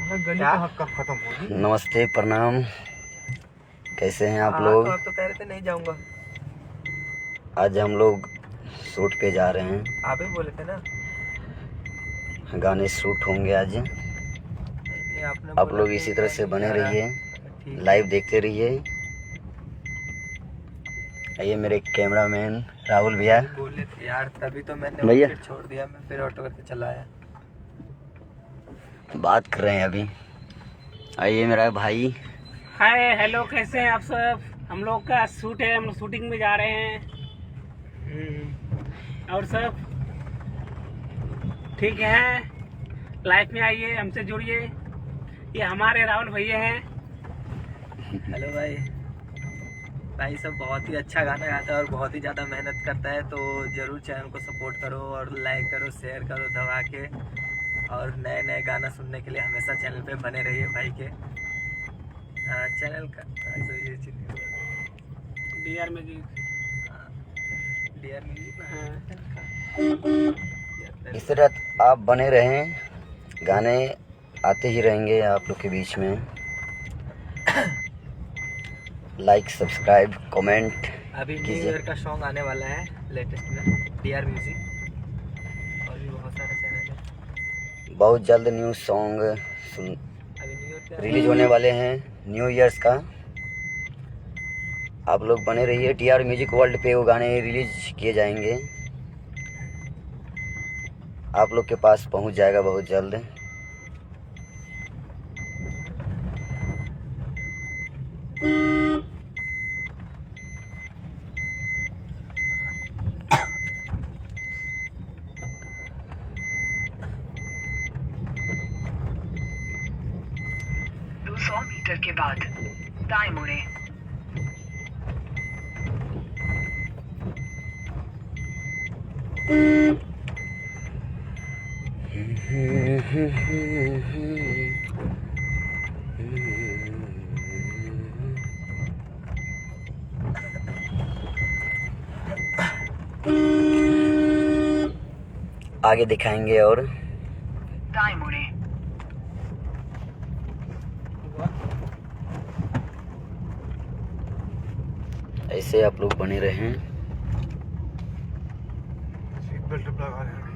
गली का हक्का खत्म हो गई। नमस्ते, प्रणाम। कैसे हैं आप लोग? तो आप तो कह रहे थे नहीं जाऊंगा। आज हम लोग शूट पे जा रहे हैं। आप ही बोले थे ना। गाने शूट होंगे आज। नहीं, आपने आप बोला लोग कि इसी तरह मैं से नहीं बने जा रहा। रहिए, ठीक लाइव देखते रहिए। ये मेरे कैमरामैन राहुल भैया। बोले थे यार, तभी तो मैंने भैया फिर छोड़ दिया। मैं फिर ऑटो करके चला आया। बात कर रहे हैं अभी। आइए मेरा भाई। हाय हेलो, कैसे हैं आप सब? हम लोग का शूट है, हम लोग शूटिंग में जा रहे हैं। और सब ठीक है। लाइफ में आइए, हमसे जुड़िए। ये हमारे राहुल भैया हैं। हेलो भाई। भाई सब बहुत ही अच्छा गाना गाता है और बहुत ही ज़्यादा मेहनत करता है, तो ज़रूर चैनल को सपोर्ट करो और लाइक करो, शेयर करो दबा के। और नए नए गाना सुनने के लिए हमेशा चैनल पे बने रहिए भाई के। चैनल का डीआर म्यूजिक। Dear music. इस तरह आप बने रहें, गाने आते ही रहेंगे आप लोग के बीच में। लाइक, सब्सक्राइब, कमेंट अभी न्यू कीजिए। ईयर का सॉन्ग आने वाला है लेटेस्ट में, डियर म्यूजिक। और भी बहुत सारे चैनल है। बहुत जल्द न्यू सॉन्ग अभी न्यू ईयर रिलीज होने वाले हैं न्यू ईयर्स का। आप लोग बने रहिए। टीआर म्यूजिक वर्ल्ड पे वो गाने रिलीज किए जाएंगे, आप लोग के पास पहुंच जाएगा बहुत जल्द। दो 100 मीटर के बाद दाएं मुड़ें। आगे दिखाएंगे और दाएं मुड़ें। ऐसे आप लोग बने रहें। सीट बेल्ट लगा रहे हैं।